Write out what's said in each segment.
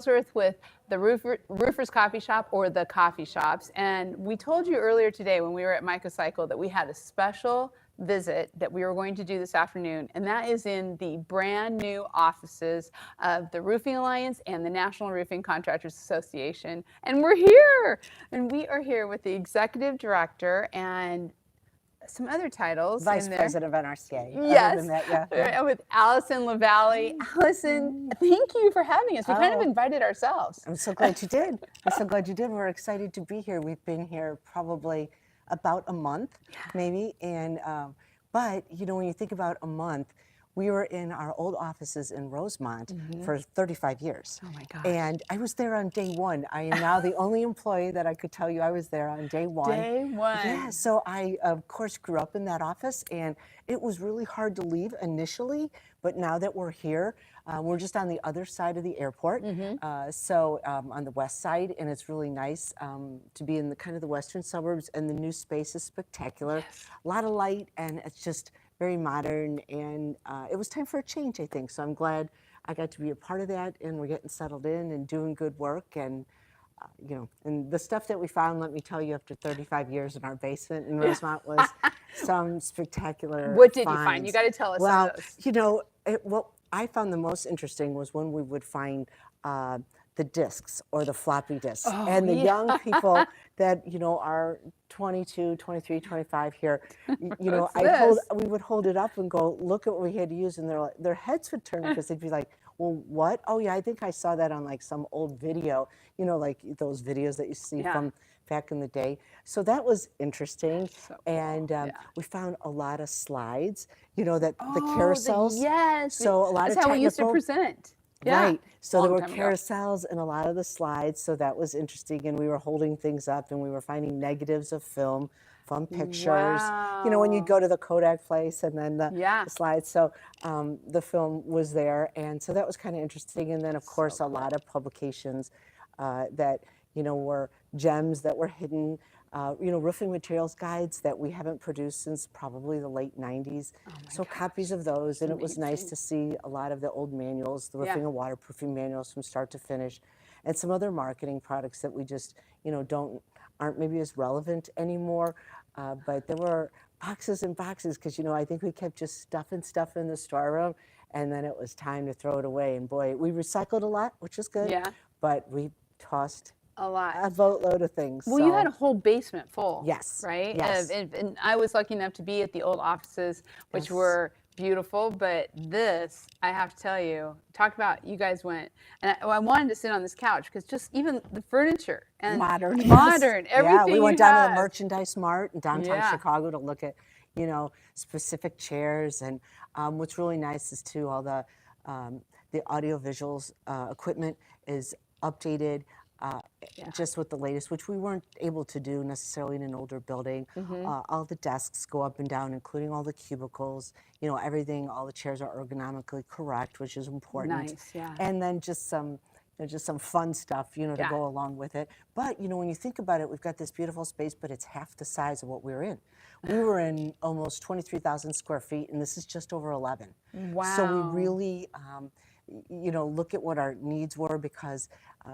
Ellsworth with the Roofers Coffee Shop, or the coffee shops. And we told you earlier today when we were at Mycocycle that we had a special visit that we were going to do this afternoon, and that is in the brand new offices of the Roofing Alliance and the National Roofing Contractors Association. And we're here, and we are here with the executive director and some other titles. Vice President of NRCA. Yes. Other than that, yeah. With Allison LaValle. Allison, thank you for having us. We kind of invited ourselves. I'm so glad you did. I'm so glad you did. We're excited to be here. We've been here probably about a month, maybe. And but you know, when you think about a month, we were in our old offices in Rosemont for 35 years. Oh my gosh. And I was there on day one. I am now the only employee that I could tell you I was there on day one. Day one. Yeah, so I, of course, grew up in that office, and it was really hard to leave initially, but now that we're here, we're just on the other side of the airport, so on the west side, and it's really nice to be in the kind of the western suburbs, and the new space is spectacular. Yes. A lot of light, and it's just very modern, and it was time for a change, I think. So I'm glad I got to be a part of that, and we're getting settled in and doing good work. And you know, and the stuff that we found, let me tell you, after 35 years in our basement in Rosemont was some spectacular What did finds. you find? You got to tell us Well, some of those. you know, what I found the most interesting was when we would find the discs or the floppy discs. And the young people that, you know, are 22, 23, 25 here, you know, we would hold it up and go, look at what we had to use. And their heads would turn because they'd be like, well, what? Oh, yeah, I think I saw that on like some old video, you know, like those videos that you see from back in the day. So that was interesting. So cool. And we found a lot of slides, you know, that the carousels. Yes. So a lot That's of how we used to present. Yeah. Right. So there were Long time ago. carousels and a lot of the slides. So that was interesting. And we were holding things up and we were finding negatives of film, fun pictures. You know, when you go to the Kodak place and then the slides. So the film was there. And so that was kind of interesting. And then, of course, a lot of publications that, you know, were gems that were hidden. You know, roofing materials guides that we haven't produced since probably the late 90s. So copies of those, and it was nice to see a lot of the old manuals, the roofing and waterproofing manuals from start to finish, and some other marketing products that we just, you know, aren't maybe as relevant anymore. But there were boxes and boxes because, you know, I think we kept just stuffing stuff in the storeroom, and then it was time to throw it away. And boy, we recycled a lot, which was good. Yeah. But we tossed a lot. A boatload of things. Well, you had a whole basement full. Yes. Right? Yes. And I was lucky enough to be at the old offices, which were beautiful. But this, I have to tell you, talk about, you guys went, and I wanted to sit on this couch because just even the furniture and modern, everything. Yeah, we went down to the Merchandise Mart in downtown Chicago to look at, you know, specific chairs. And what's really nice is too, all the audio visuals equipment is updated. Just with the latest, which we weren't able to do necessarily in an older building. All the desks go up and down, including all the cubicles. You know, everything, all the chairs are ergonomically correct, which is important. Nice, yeah. And then just some fun stuff, you know, to go along with it. But, you know, when you think about it, we've got this beautiful space, but it's half the size of what we were in. We were in almost 23,000 square feet, and this is just over 11. Wow. So we really, you know, look at what our needs were because,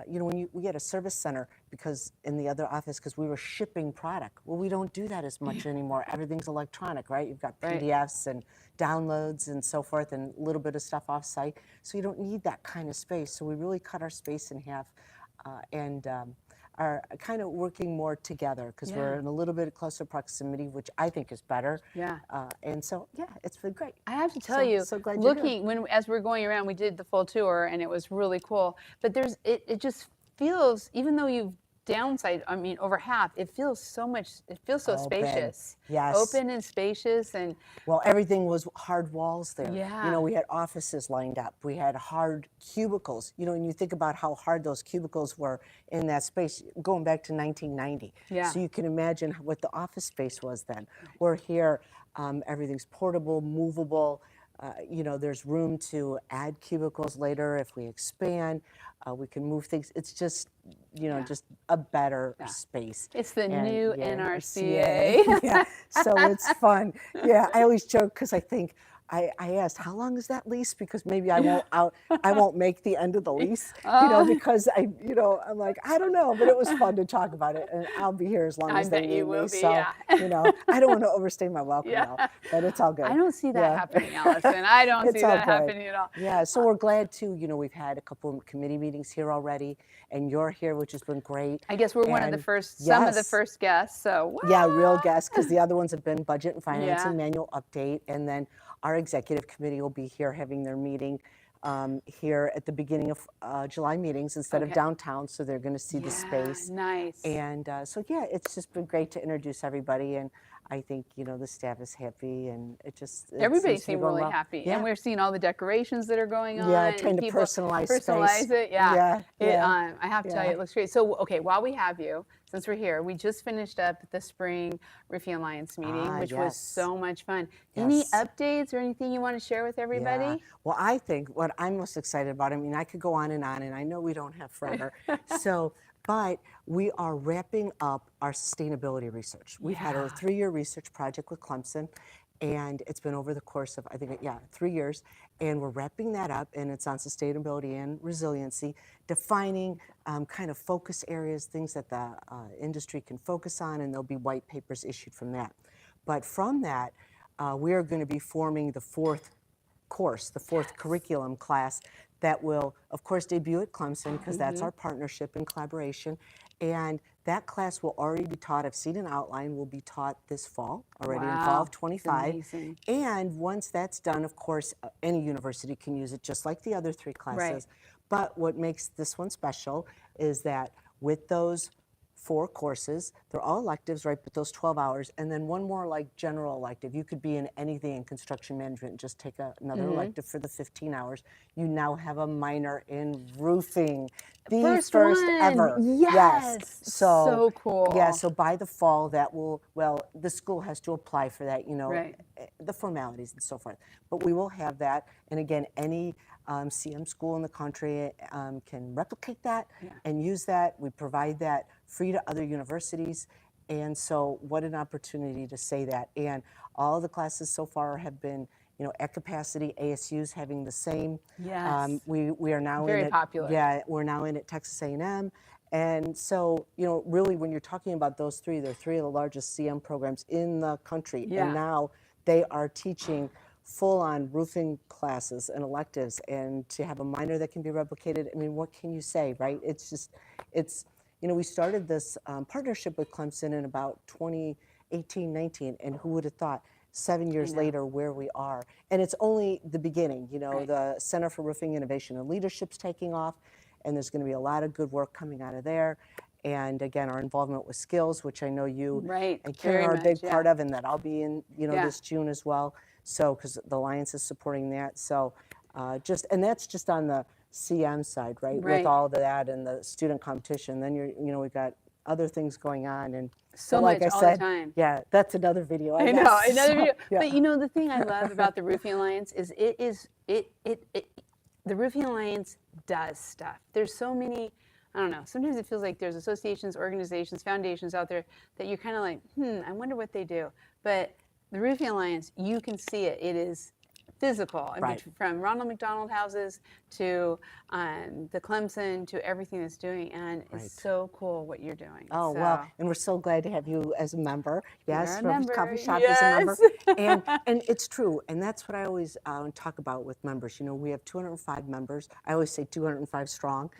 you know, when we had a service center because in the other office because we were shipping product. Well, we don't do that as much anymore. Everything's electronic, right? You've got PDFs and downloads and so forth and a little bit of stuff off-site. So you don't need that kind of space. So we really cut our space in half and are kind of working more together because we're in a little bit closer proximity, which I think is better. Yeah. And so, yeah, it's been great. I have to tell you, so glad as we're going around, we did the full tour and it was really cool. But it just feels, even though you've downside, I mean, over half, it feels so spacious. Yes. Open and spacious. And well, everything was hard walls there. Yeah. You know, we had offices lined up. We had hard cubicles. You know, and you think about how hard those cubicles were in that space, going back to 1990. Yeah. So you can imagine what the office space was then. We're here, everything's portable, movable. You know, there's room to add cubicles later if we expand. We can move things. It's just, you know, just a better space. It's the new NRCA. Yeah, so it's fun. Yeah, I always joke because I think, I asked, how long is that lease? Because maybe I won't make the end of the lease, because I'm like, I don't know, but it was fun to talk about it, and I'll be here as long as they need me. So, I don't want to overstay my welcome though, but it's all good. I don't see that happening, Allison. I don't see that happening at all. Yeah, so we're glad too, we've had a couple of committee meetings here already, and you're here, which has been great. I guess we're one of the first, some of the first guests, so. Yeah, real guests, because the other ones have been budget and finance and manual update, and then our executive committee will be here having their meeting here at the beginning of July meetings instead of downtown, so they're going to see the space. Nice. And so it's just been great to introduce everybody, and I think the staff is happy, and everybody seemed really happy. And we're seeing all the decorations that are going on. Yeah, trying to personalize space. It. I have to tell you, it looks great. So while we have you, since we're here, we just finished up the spring Roofing Alliance meeting, which was so much fun. Any updates or anything you want to share with everybody? Yeah. Well, I think what I'm most excited about, I could go on, and I know we don't have forever. But we are wrapping up our sustainability research. We've had a 3-year research project with Clemson, and it's been over the course of, I think, 3 years. And we're wrapping that up, and it's on sustainability and resiliency, defining kind of focus areas, things that the industry can focus on, and there'll be white papers issued from that. But from that, we are going to be forming the 4th course, the 4th curriculum class that will, of course, debut at Clemson, because that's our partnership and collaboration. And that class will already be taught, I've seen an outline, will be taught this fall, already in fall of 25. Amazing. And once that's done, of course, any university can use it just like the other 3 classes. But what makes this one special is that with those 4 courses, they're all electives, right, but those 12 hours, and then one more like general elective. You could be in anything in construction management and just take another elective for the 15 hours. You now have a minor in roofing. The first ever. Yes. So cool. Yeah, so by the fall that will, the school has to apply for that, the formalities and so forth. But we will have that, and again, any CM school in the country can replicate that and use that. We provide that free to other universities, and so what an opportunity to say that. And all the classes so far have been at capacity. ASU's having the same. Yes. We are now very in popular. Yeah, we're now in at Texas A&M. And so, really when you're talking about those 3, they're 3 of the largest CM programs in the country. And now they are teaching full-on roofing classes and electives, and to have a minor that can be replicated, what can you say, right? We started this partnership with Clemson in about 2018, 19, and who would have thought 7 years later where we are. And it's only the beginning. The Center for Roofing Innovation and Leadership's taking off, and there's going to be a lot of good work coming out of there. And again, our involvement with Skills, which I know you and Karen are a big part of, and that I'll be in, this June as well. So, because the Alliance is supporting that. So, and that's just on the CM side, right? With all of that and the student competition. Then we've got other things going on, and so like much I all said, the time. Yeah, that's another video. I know, another video. But the thing I love about the Roofing Alliance is the Roofing Alliance does stuff. There's so many. I don't know, sometimes it feels like there's associations, organizations, foundations out there that you're kind of like, I wonder what they do. But the Roofing Alliance, you can see it. It is physical. From Ronald McDonald houses to the Clemson to everything that's doing. And it's so cool what you're doing. Oh, well, and we're so glad to have you as a member. Yes, RoofersCoffeeShop is a member. And it's true. And that's what I always talk about with members. We have 205 members. I always say 205 strong.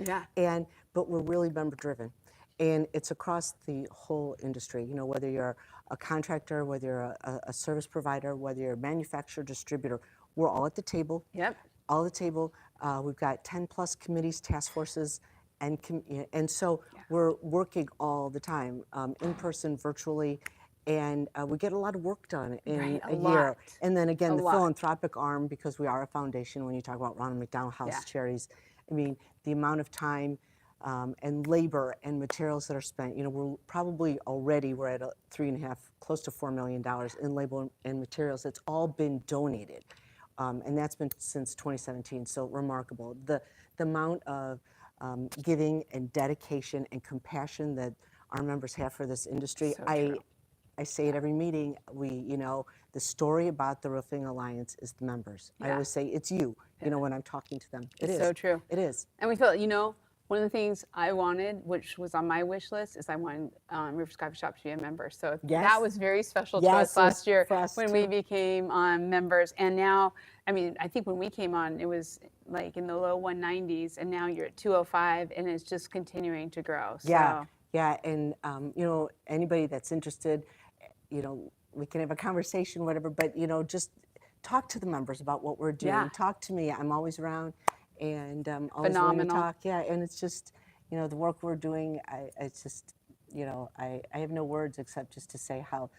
But we're really member driven. And it's across the whole industry, whether you're a contractor, whether you're a service provider, whether you're a manufacturer, distributor, we're all at the table. All at the table. We've got 10 plus committees, task forces, and so we're working all the time, in person, virtually, and we get a lot of work done in a year. And then again, the philanthropic arm, because we are a foundation. When you talk about Ronald McDonald House charities, the amount of time and labor and materials that are spent. We're probably already, we're at $3.5, close to $4 million in labor and materials. It's all been donated. And that's been since 2017, so remarkable. The amount of giving and dedication and compassion that our members have for this industry, I say at every meeting, the story about the Roofing Alliance is the members. I always say it's you, when I'm talking to them. It's so true. It is. And we feel, one of the things I wanted, which was on my wish list, is I wanted Roofers Coffee Shop to be a member. So that was very special to us last year when we became members. And now, I think when we came on, it was like in the low 190s, and now you're at 205, and it's just continuing to grow. So. Yeah, and anybody that's interested, we can have a conversation, whatever, but just talk to the members about what we're doing. Yeah. Talk to me. I'm always around, and always willing to talk. Yeah, and it's just, the work we're doing. It's just, I have no words except just to say how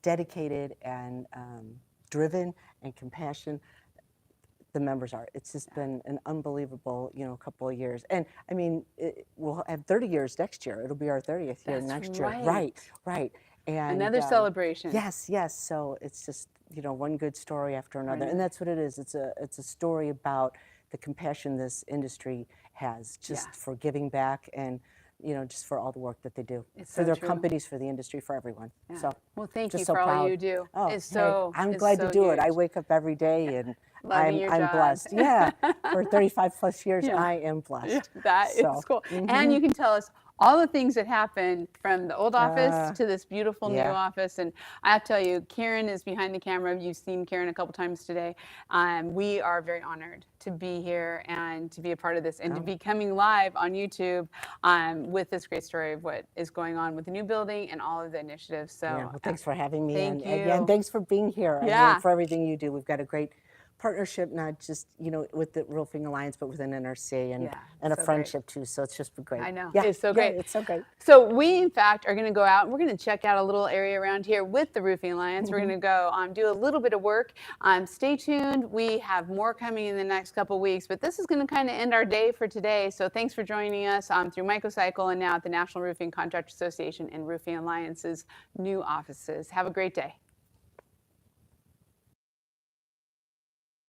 dedicated and driven and compassionate the members are. It's just been an unbelievable, couple of years. And we'll have 30 years next year. It'll be our 30th year next year. Right. And another celebration. Yes. So it's just, one good story after another. And that's what it is. It's a story about the compassion this industry has just for giving back and, just for all the work that they do. For their companies, for the industry, for everyone. Yeah. So, well, thank you so for proud. all you do. Oh, I'm glad to do it. I wake up every day and I'm blessed. Yeah, for 35 plus years, I am blessed. That is cool. And you can tell us all the things that happened from the old office to this beautiful new office. And I have to tell you, Karen is behind the camera. You've seen Karen a couple times today. We are very honored to be here and to be a part of this and to be coming live on YouTube with this great story of what is going on with the new building and all of the initiatives. So well, thanks for having me. Thank you. Again, thanks for being here. For everything you do. We've got a great partnership, not just with the Roofing Alliance, but with an NRCA and a friendship too. So it's just been great. I know. Yeah, it's so great. It's so great. So we, in fact, are going to go out and we're going to check out a little area around here with the Roofing Alliance. We're going to go do a little bit of work. Stay tuned. We have more coming in the next couple of weeks, but this is going to kind of end our day for today. So thanks for joining us through Microcycle and now at the National Roofing Contractor Association and Roofing Alliance's new offices. Have a great day.